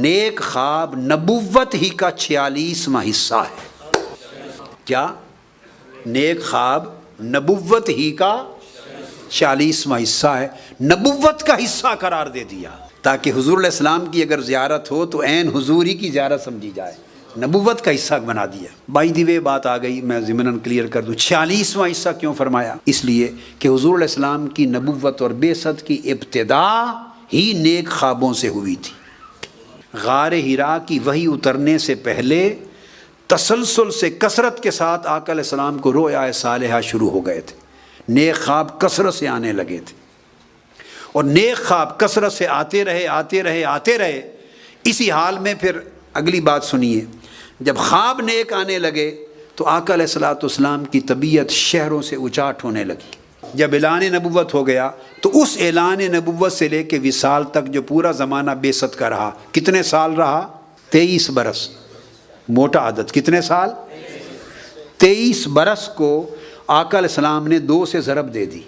نیک خواب نبوت ہی کا 46واں حصہ ہے۔ کیا؟ نیک خواب نبوت ہی کا 46واں حصہ ہے، نبوت کا حصہ قرار دے دیا تاکہ حضور علیہ السلام کی اگر زیارت ہو تو عین حضور ہی کی زیارت سمجھی جائے، نبوت کا حصہ بنا دیا۔ بائی دی وے بات آ گئی، میں ضمناً کلیئر کر دوں 46واں حصہ کیوں فرمایا؟ اس لیے کہ حضور علیہ السلام کی نبوت اور بعثت کی ابتدا ہی نیک خوابوں سے ہوئی تھی۔ غار حرا کی وحی اترنے سے پہلے تسلسل سے کثرت کے ساتھ آقا علیہ السلام کو رؤیا صالحہ شروع ہو گئے تھے، نیک خواب کثرت سے آنے لگے تھے، اور نیک خواب کثرت سے آتے رہے۔ اسی حال میں پھر اگلی بات سنیے، جب خواب نیک آنے لگے تو آقا علیہ الصلوۃ والسلام کی طبیعت شہروں سے اچاٹ ہونے لگی۔ جب اعلان نبوت ہو گیا تو اس اعلان نبوت سے لے کے وصال تک جو پورا زمانہ بعثت کا رہا، کتنے سال رہا؟ 23 برس، موٹا عدد، کتنے سال؟ 23 برس کو آقا علیہ السلام نے 2 سے ضرب دے دی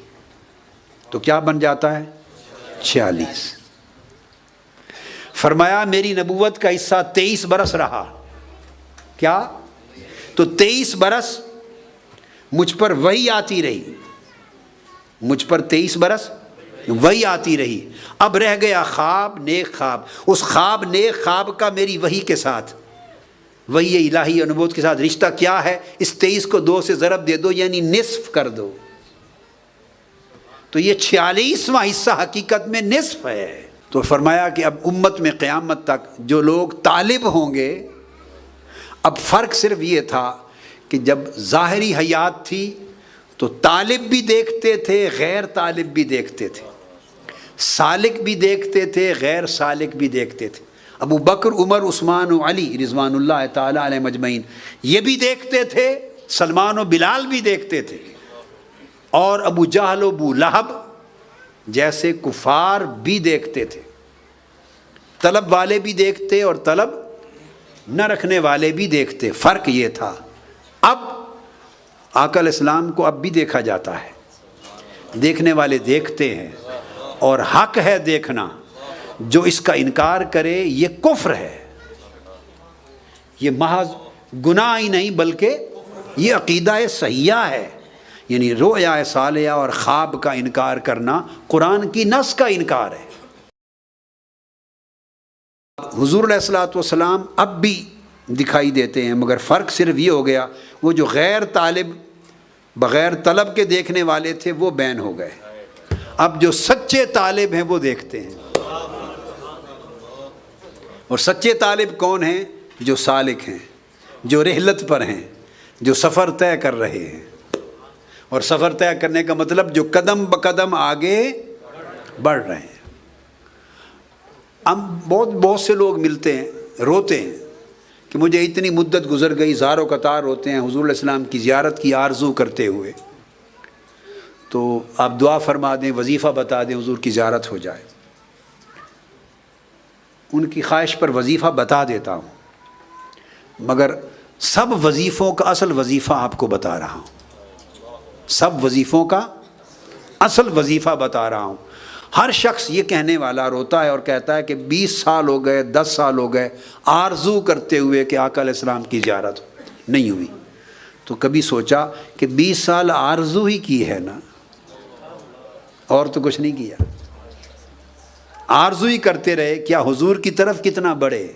تو کیا بن جاتا ہے؟ 46۔ فرمایا میری نبوت کا حصہ 23 برس رہا، کیا؟ تو 23 برس مجھ پر وحی آتی رہی، مجھ پر 23 برس وحی آتی رہی۔ اب رہ گیا خواب، نیک خواب، اس خواب نیک خواب کا میری وحی کے ساتھ، وحی الہی اور نبوت کے ساتھ رشتہ کیا ہے؟ اس 23 کو 2 سے ضرب دے دو، یعنی نصف کر دو، تو یہ 46واں حصہ حقیقت میں نصف ہے۔ تو فرمایا کہ اب امت میں قیامت تک جو لوگ طالب ہوں گے، اب فرق صرف یہ تھا کہ جب ظاہری حیات تھی تو طالب بھی دیکھتے تھے، غیر طالب بھی دیکھتے تھے، سالک بھی دیکھتے تھے، غیر سالک بھی دیکھتے تھے۔ ابو بکر، عمر، عثمان و علی رضوان اللہ تعالی علیہ مجمعین یہ بھی دیکھتے تھے، سلمان و بلال بھی دیکھتے تھے، اور ابو جہل و ابو لہب جیسے کفار بھی دیکھتے تھے، طلب والے بھی دیکھتے اور طلب نہ رکھنے والے بھی دیکھتے۔ فرق یہ تھا۔ اب آقا علیہ السلام کو اب بھی دیکھا جاتا ہے، دیکھنے والے دیکھتے ہیں، اور حق ہے دیکھنا، جو اس کا انکار کرے یہ کفر ہے، یہ محض گناہ ہی نہیں بلکہ یہ عقیدہ صحیحہ ہے، یعنی رؤیا صالحہ اور خواب کا انکار کرنا قرآن کی نص کا انکار ہے۔ حضور علیہ الصلوۃ والسلام اب بھی دکھائی دیتے ہیں، مگر فرق صرف یہ ہو گیا، وہ جو غیر طالب بغیر طلب کے دیکھنے والے تھے وہ بین ہو گئے، اب جو سچے طالب ہیں وہ دیکھتے ہیں۔ اور سچے طالب کون ہیں؟ جو سالک ہیں، جو رحلت پر ہیں، جو سفر طے کر رہے ہیں، اور سفر طے کرنے کا مطلب جو قدم بقدم آگے بڑھ رہے ہیں۔ ہم بہت سے لوگ ملتے ہیں، روتے ہیں کہ مجھے اتنی مدت گزر گئی، زار و قطار ہوتے ہیں حضور علیہ السلام کی زیارت کی آرزو کرتے ہوئے، تو آپ دعا فرما دیں، وظیفہ بتا دیں، حضور کی زیارت ہو جائے۔ ان کی خواہش پر وظیفہ بتا دیتا ہوں، مگر سب وظیفوں کا اصل وظیفہ آپ کو بتا رہا ہوں، سب وظیفوں کا اصل وظیفہ بتا رہا ہوں۔ ہر شخص یہ کہنے والا روتا ہے اور کہتا ہے کہ 20 سال ہو گئے، 10 سال ہو گئے آرزو کرتے ہوئے کہ آقا علیہ السلام کی زیارت نہیں ہوئی۔ تو کبھی سوچا کہ 20 سال آرزو ہی کی ہے نا، اور تو کچھ نہیں کیا، آرزو ہی کرتے رہے، کیا حضور کی طرف کتنا بڑھے؟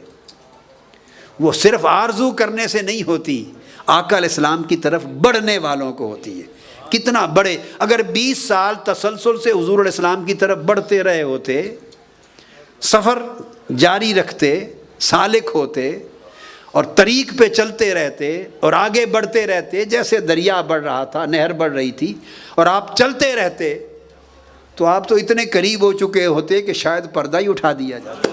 وہ صرف آرزو کرنے سے نہیں ہوتی، آقا علیہ السلام کی طرف بڑھنے والوں کو ہوتی ہے۔ کتنا بڑے؟ اگر 20 سال تسلسل سے حضور علیہ السلام کی طرف بڑھتے رہے ہوتے، سفر جاری رکھتے، سالک ہوتے اور طریق پہ چلتے رہتے اور آگے بڑھتے رہتے، جیسے دریا بڑھ رہا تھا، نہر بڑھ رہی تھی، اور آپ چلتے رہتے، تو آپ تو اتنے قریب ہو چکے ہوتے کہ شاید پردہ ہی اٹھا دیا جاتا۔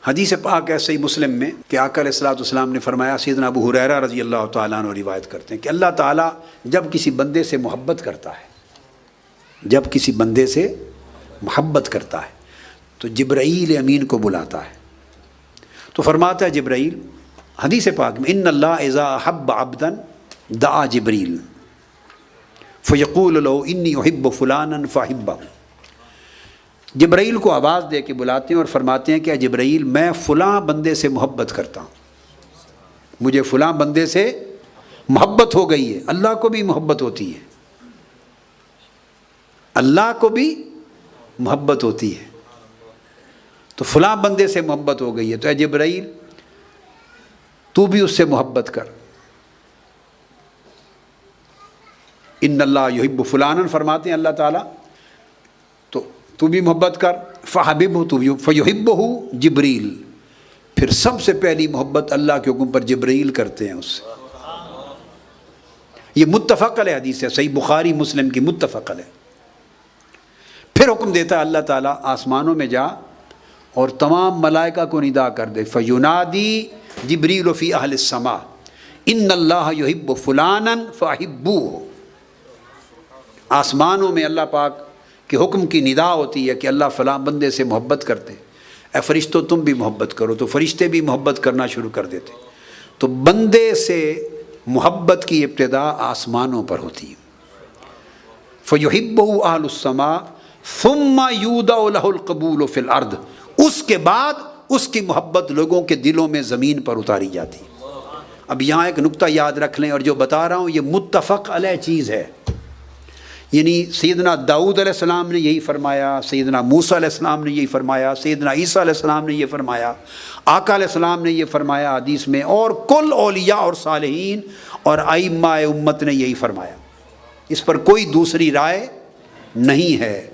حدیث پاک ہے صحیح مسلم میں کہ آقا علیہ الصلوۃ والسلام نے فرمایا، سیدنا ابو ہریرہ رضی اللہ تعالیٰ عنہ روایت کرتے ہیں کہ اللہ تعالیٰ جب کسی بندے سے محبت کرتا ہے، جب کسی بندے سے محبت کرتا ہے تو جبرائیل امین کو بلاتا ہے، تو فرماتا ہے جبرائیل حدیث پاک میں، ان اللہ اذا احب عبدا دعا جبریل فیقول له انی احب فلانا فاحبہ، جبرائیل کو آواز دے کے بلاتے ہیں اور فرماتے ہیں کہ اے جبرائیل میں فلاں بندے سے محبت کرتا ہوں، مجھے فلاں بندے سے محبت ہو گئی ہے۔ اللہ کو بھی محبت ہوتی ہے، اللہ کو بھی محبت ہوتی ہے، تو فلاں بندے سے محبت ہو گئی ہے، تو اے جبرائیل تو بھی اس سے محبت کر۔ ان اللہ یحب فلانا فرماتے ہیں اللہ تعالیٰ، تو بھی محبت کر، فحببہ تو بھی، فیحبہ جبریل، پھر سب سے پہلی محبت اللہ کے حکم پر جبرائیل کرتے ہیں اس سے۔ یہ متفق علیہ حدیث ہے، صحیح بخاری مسلم کی متفق علیہ۔ پھر حکم دیتا ہے اللہ تعالیٰ آسمانوں میں جا اور تمام ملائکہ کو ندا کر دے، فینادی جبریل فی اہل السماء ان اللہ یحب فلانا فاحبوہ۔ آسمانوں میں اللہ پاک کے حکم کی ندا ہوتی ہے کہ اللہ فلاں بندے سے محبت کرتے، اے فرشتوں تم بھی محبت کرو، تو فرشتے بھی محبت کرنا شروع کر دیتے۔ تو بندے سے محبت کی ابتدا آسمانوں پر ہوتی ہے۔ فَيُحِبُّهُ أَهْلُ السَّمَاءِ ثُمَّ يُودَعُ لَهُ الْقَبُولُ فِي الْأَرْضِ، اس کے بعد اس کی محبت لوگوں کے دلوں میں زمین پر اتاری جاتی ہے۔ اب یہاں ایک نکتہ یاد رکھ لیں، اور جو بتا رہا ہوں یہ متفق علیہ چیز ہے، یعنی سیدنا داؤد علیہ السلام نے یہی فرمایا، سیدنا موسیٰ علیہ السلام نے یہی فرمایا، سیدنا عیسیٰ علیہ السلام نے یہ فرمایا، آقا علیہ السلام نے یہ فرمایا حدیث میں، اور کل اولیاء اور صالحین اور ائمہ امت نے یہی فرمایا، اس پر کوئی دوسری رائے نہیں ہے۔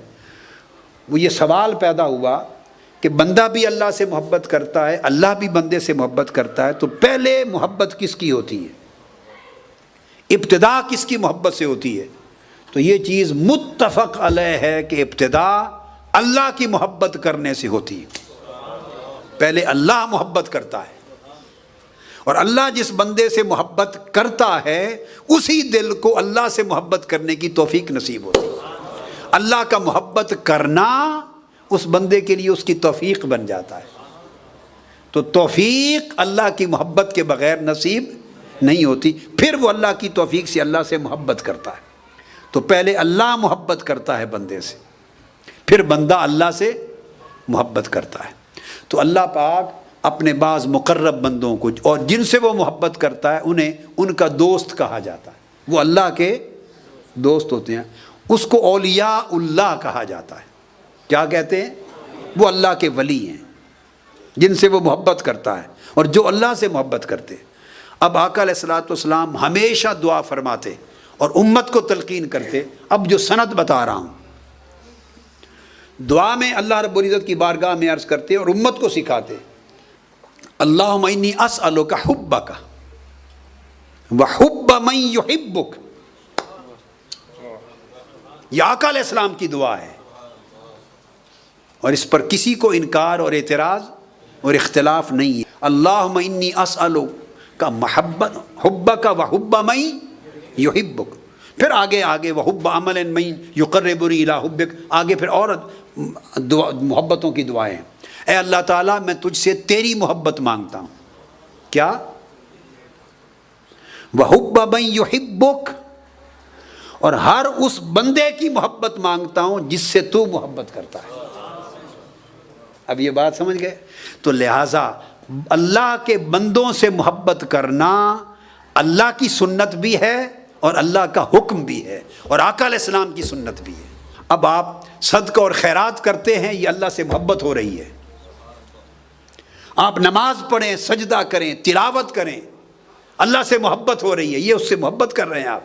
وہ یہ سوال پیدا ہوا کہ بندہ بھی اللہ سے محبت کرتا ہے، اللہ بھی بندے سے محبت کرتا ہے، تو پہلے محبت کس کی ہوتی ہے؟ ابتدا کس کی محبت سے ہوتی ہے؟ تو یہ چیز متفق علیہ ہے کہ ابتدا اللہ کی محبت کرنے سے ہوتی ہے۔ پہلے اللہ محبت کرتا ہے، اور اللہ جس بندے سے محبت کرتا ہے اسی دل کو اللہ سے محبت کرنے کی توفیق نصیب ہوتی ہے۔ اللہ کا محبت کرنا اس بندے کے لیے اس کی توفیق بن جاتا ہے۔ تو توفیق اللہ کی محبت کے بغیر نصیب نہیں ہوتی، پھر وہ اللہ کی توفیق سے اللہ سے محبت کرتا ہے۔ تو پہلے اللہ محبت کرتا ہے بندے سے، پھر بندہ اللہ سے محبت کرتا ہے۔ تو اللہ پاک اپنے بعض مقرب بندوں کو، اور جن سے وہ محبت کرتا ہے انہیں ان کا دوست کہا جاتا ہے، وہ اللہ کے دوست ہوتے ہیں، اس کو اولیاء اللہ کہا جاتا ہے۔ کیا کہتے ہیں؟ وہ اللہ کے ولی ہیں جن سے وہ محبت کرتا ہے اور جو اللہ سے محبت کرتے ہیں۔ اب آقا علیہ الصلوۃ والسلام ہمیشہ دعا فرماتے اور امت کو تلقین کرتے۔ اب جو سند بتا رہا ہوں، دعا میں اللہ رب العزت کی بارگاہ میں عرض کرتے اور امت کو سکھاتے، اللہم انی اسألک حبک وحب من یحبک۔ یہ آقا علیہ السلام کی دعا ہے، اور اس پر کسی کو انکار اور اعتراض اور اختلاف نہیں ہے۔ اللہم انی اسألک محبت حبک وحب من یحبک، پھر آگے وحب عمل من یقربنی الی حبک، آگے پھر اور محبتوں کی دعائیں۔ اے اللہ تعالیٰ میں تجھ سے تیری محبت مانگتا ہوں، کیا؟ وحب من یحبک، اور ہر اس بندے کی محبت مانگتا ہوں جس سے تو محبت کرتا ہے۔ اب یہ بات سمجھ گئے؟ تو لہٰذا اللہ کے بندوں سے محبت کرنا اللہ کی سنت بھی ہے اور اللہ کا حکم بھی ہے، اور آقا علیہ السلام کی سنت بھی ہے۔ اب آپ صدقہ اور خیرات کرتے ہیں، یہ اللہ سے محبت ہو رہی ہے۔ آپ نماز پڑھیں، سجدہ کریں، تلاوت کریں، اللہ سے محبت ہو رہی ہے، یہ اس سے محبت کر رہے ہیں آپ،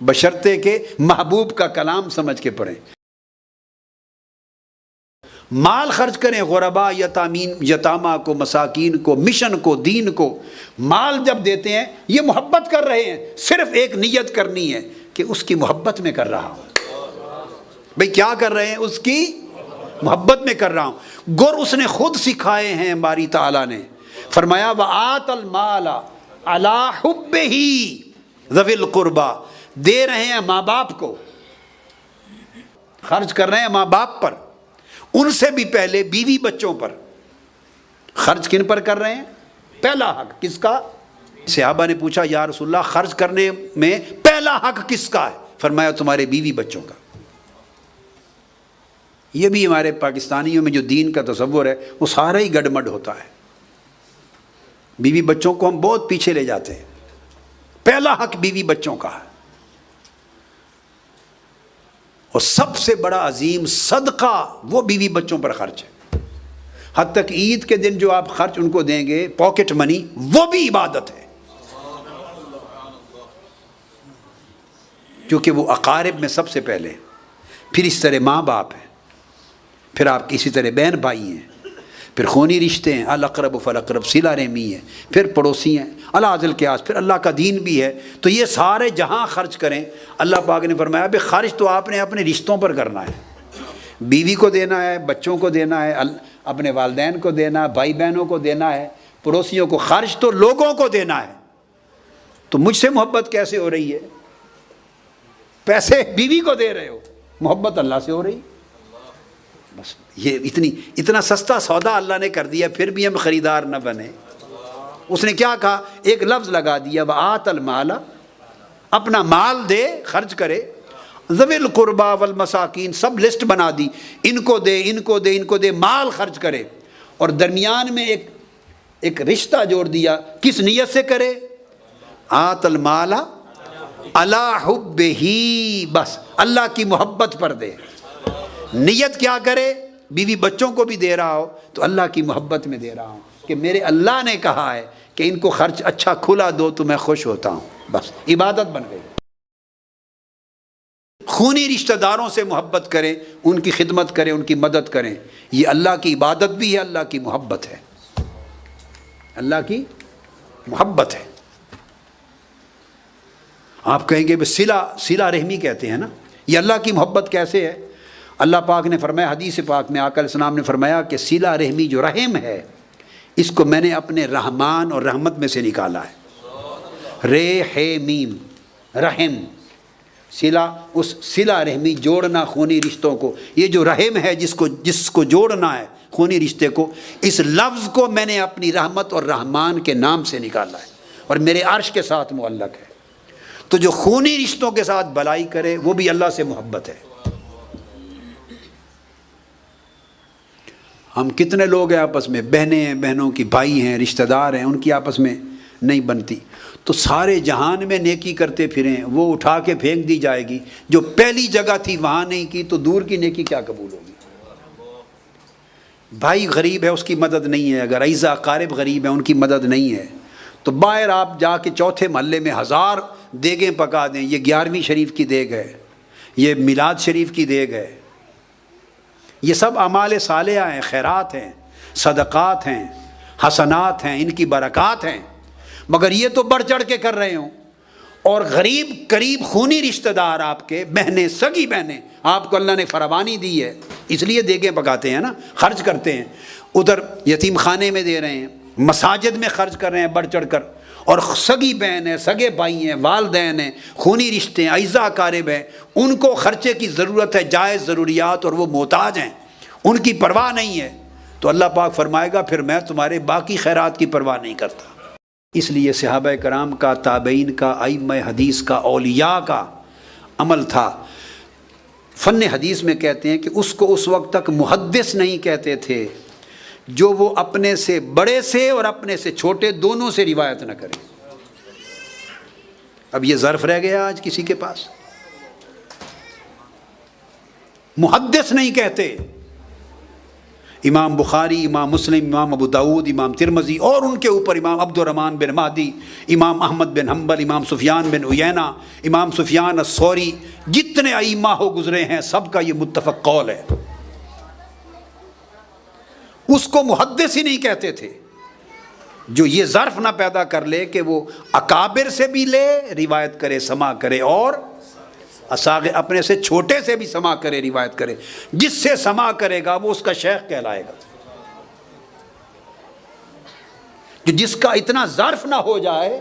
بشرطے کہ محبوب کا کلام سمجھ کے پڑھیں۔ مال خرچ کریں، غربا یتامہ کو، مساکین کو، مشن کو، دین کو مال جب دیتے ہیں یہ محبت کر رہے ہیں، صرف ایک نیت کرنی ہے کہ اس کی محبت میں کر رہا ہوں۔ بھئی کیا کر رہے ہیں؟ اس کی محبت میں کر رہا ہوں۔ گر اس نے خود سکھائے ہیں، باری تعالیٰ نے فرمایا وَآتَ الْمَالَ عَلَىٰ حُبِّهِ ذَوِي الْقُرْبَىٰ، دے رہے ہیں ماں باپ کو، خرچ کر رہے ہیں ماں باپ پر، ان سے بھی پہلے بیوی بچوں پر۔ خرچ کن پر کر رہے ہیں؟ پہلا حق کس کا؟ صحابہ نے پوچھا یا رسول اللہ خرچ کرنے میں پہلا حق کس کا ہے؟ فرمایا تمہارے بیوی بچوں کا۔ یہ بھی ہمارے پاکستانیوں میں جو دین کا تصور ہے وہ سارا ہی گڈمڈ ہوتا ہے. بیوی بچوں کو ہم بہت پیچھے لے جاتے ہیں. پہلا حق بیوی بچوں کا ہے، اور سب سے بڑا عظیم صدقہ وہ بیوی بچوں پر خرچ ہے. حد تک عید کے دن جو آپ خرچ ان کو دیں گے پاکٹ منی، وہ بھی عبادت ہے، کیونکہ وہ اقارب میں سب سے پہلے، پھر اس طرح ماں باپ ہیں، پھر آپ کی اسی طرح بہن بھائی ہیں، پھر خونی رشتے ہیں، الاقرب فالاقرب، صلہ رحمی ہے، پھر پڑوسی ہیں، الاذ القیاس، پھر اللہ کا دین بھی ہے. تو یہ سارے جہاں خرچ کریں، اللہ پاک نے فرمایا کہ خرچ تو آپ نے اپنے رشتوں پر کرنا ہے. بیوی کو دینا ہے، بچوں کو دینا ہے، اپنے والدین کو دینا ہے، بھائی بہنوں کو دینا ہے، پڑوسیوں کو. خرچ تو لوگوں کو دینا ہے. تو مجھ سے محبت کیسے ہو رہی ہے؟ پیسے بیوی کو دے رہے ہو، محبت اللہ سے ہو رہی. بس یہ اتنا سستا سودا اللہ نے کر دیا، پھر بھی ہم خریدار نہ بنے. اس نے کیا کہا؟ ایک لفظ لگا دیا، وآت المال، اپنا مال دے، خرچ کرے. ذوی القربى والمساکین، سب لسٹ بنا دی، ان کو دے، ان کو دے، ان کو دے، مال خرچ کرے. اور درمیان میں ایک رشتہ جوڑ دیا، کس نیت سے کرے؟ آت المال علی حبہ، بس اللہ کی محبت پر دے. نیت کیا کرے؟ بیوی بچوں کو بھی دے رہا ہو تو اللہ کی محبت میں دے رہا ہوں، کہ میرے اللہ نے کہا ہے کہ ان کو خرچ اچھا کھلا دو تو میں خوش ہوتا ہوں. بس عبادت بن گئی. خونی رشتہ داروں سے محبت کریں، ان کی خدمت کریں، ان کی مدد کریں. یہ اللہ کی عبادت بھی ہے، اللہ کی محبت ہے، اللہ کی محبت ہے. آپ کہیں گے صلہ رحمی کہتے ہیں نا، یہ اللہ کی محبت کیسے ہے؟ اللہ پاک نے فرمایا، حدیث پاک میں آقا علیہ السلام نے فرمایا کہ صلہ رحمی جو رحم ہے، اس کو میں نے اپنے رحمان اور رحمت میں سے نکالا ہے. میم رحم، صلہ، اس صلہ رحمی، جوڑنا خونی رشتوں کو. یہ جو رحم ہے جس کو جوڑنا ہے خونی رشتے کو، اس لفظ کو میں نے اپنی رحمت اور رحمان کے نام سے نکالا ہے، اور میرے عرش کے ساتھ معلق ہے. تو جو خونی رشتوں کے ساتھ بھلائی کرے وہ بھی اللہ سے محبت ہے. ہم کتنے لوگ ہیں آپس میں، بہنیں ہیں، بہنوں کی بھائی ہیں، رشتہ دار ہیں، ان کی آپس میں نہیں بنتی. تو سارے جہان میں نیکی کرتے پھریں، وہ اٹھا کے پھینک دی جائے گی. جو پہلی جگہ تھی وہاں نہیں کی تو دور کی نیکی کیا قبول ہوگی؟ بھائی غریب ہے، اس کی مدد نہیں ہے. اگر اعزا اقارب غریب ہیں، ان کی مدد نہیں ہے، تو باہر آپ جا کے چوتھے محلے میں 1000 دیگیں پکا دیں. یہ 11ویں شریف کی دیگ ہے، یہ میلاد شریف کی دیگ ہے. یہ سب اعمال صالحہ ہیں، خیرات ہیں، صدقات ہیں، حسنات ہیں، ان کی برکات ہیں. مگر یہ تو بڑھ چڑھ کے کر رہے ہوں. اور غریب قریب خونی رشتہ دار آپ کے، بہنیں، سگی بہنیں، آپ کو اللہ نے فراوانی دی ہے، اس لیے دیگیں پکاتے ہیں نا، خرچ کرتے ہیں. ادھر یتیم خانے میں دے رہے ہیں، مساجد میں خرچ کر رہے ہیں بڑھ چڑھ کر. اور سگی بہن ہے، سگے بھائی ہیں، والدین ہیں، خونی رشتے ہیں، اعزا اقارب ہیں، ان کو خرچے کی ضرورت ہے، جائز ضروریات، اور وہ محتاج ہیں، ان کی پرواہ نہیں ہے. تو اللہ پاک فرمائے گا پھر میں تمہارے باقی خیرات کی پرواہ نہیں کرتا. اس لیے صحابہ کرام کا، تابعین کا، ائمہ حدیث کا، اولیاء کا عمل تھا. فن حدیث میں کہتے ہیں کہ اس کو اس وقت تک محدث نہیں کہتے تھے جو وہ اپنے سے بڑے سے اور اپنے سے چھوٹے دونوں سے روایت نہ کرے. اب یہ ظرف رہ گیا آج کسی کے پاس؟ محدث نہیں کہتے. امام بخاری، امام مسلم، امام ابو داود، امام ترمذی، اور ان کے اوپر امام عبد الرحمن بن مہدی، امام احمد بن حنبل، امام سفیان بن عیینہ، امام سفیان الثوری، جتنے ائمہ ہو گزرے ہیں سب کا یہ متفق قول ہے. اس کو محدث ہی نہیں کہتے تھے جو یہ ظرف نہ پیدا کر لے کہ وہ اکابر سے بھی لے روایت کرے، سما کرے، اور اپنے سے چھوٹے سے بھی سما کرے، روایت کرے. جس سے سما کرے گا وہ اس کا شیخ کہلائے گا. جس کا اتنا ظرف نہ ہو جائے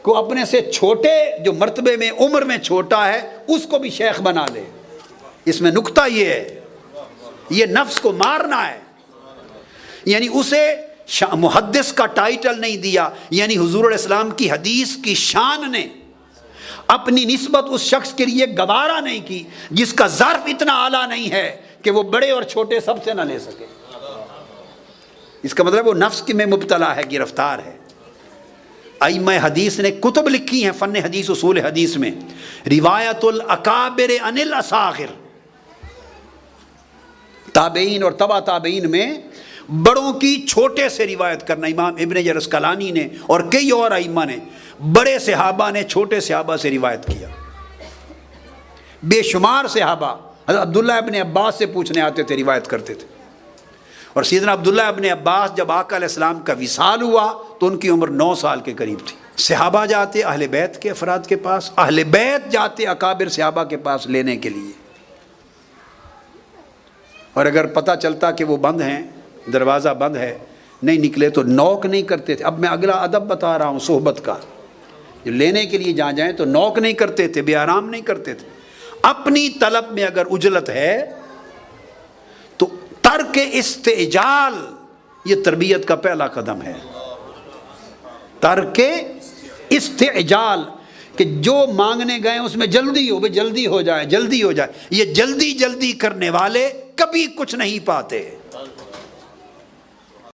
کہ اپنے سے چھوٹے، جو مرتبے میں عمر میں چھوٹا ہے، اس کو بھی شیخ بنا لے. اس میں نکتہ یہ ہے، یہ نفس کو مارنا ہے. یعنی اسے محدث کا ٹائٹل نہیں دیا، یعنی حضور علیہ السلام کی حدیث کی شان نے اپنی نسبت اس شخص کے لیے گوارا نہیں کی جس کا ظرف اتنا اعلیٰ نہیں ہے کہ وہ بڑے اور چھوٹے سب سے نہ لے سکے. اس کا مطلب وہ نفس کی میں مبتلا ہے، گرفتار ہے. ائمہ حدیث نے کتب لکھی ہیں فن حدیث، اصول حدیث میں، روایت الاکابر عن الاصاغر، تابعین اور تبع تابعین میں بڑوں کی چھوٹے سے روایت کرنا. امام ابن حجر عسقلانی نے اور کئی اور ائمہ نے بڑے صحابہ نے چھوٹے صحابہ سے روایت کیا. بے شمار صحابہ حضرت عبداللہ ابن عباس سے پوچھنے آتے تھے، روایت کرتے تھے. اور سیدنا عبداللہ ابن عباس جب آقا علیہ السلام کا وصال ہوا تو ان کی عمر 9 سال کے قریب تھی. صحابہ جاتے اہل بیت کے افراد کے پاس، اہل بیت جاتے اکابر صحابہ کے پاس لینے کے لیے. اور اگر پتہ چلتا کہ وہ بند ہیں، دروازہ بند ہے، نہیں نکلے تو نوک نہیں کرتے تھے. اب میں اگلا ادب بتا رہا ہوں صحبت کا. لینے کے لیے جہاں جائیں تو نوک نہیں کرتے تھے، بے آرام نہیں کرتے تھے. اپنی طلب میں اگر عجلت ہے تو ترک استعجال یہ تربیت کا پہلا قدم ہے. ترک استعجال کہ جو مانگنے گئے اس میں جلدی ہو، جلدی ہو جائے جلدی ہو جائے. یہ جلدی جلدی کرنے والے کبھی کچھ نہیں پاتے.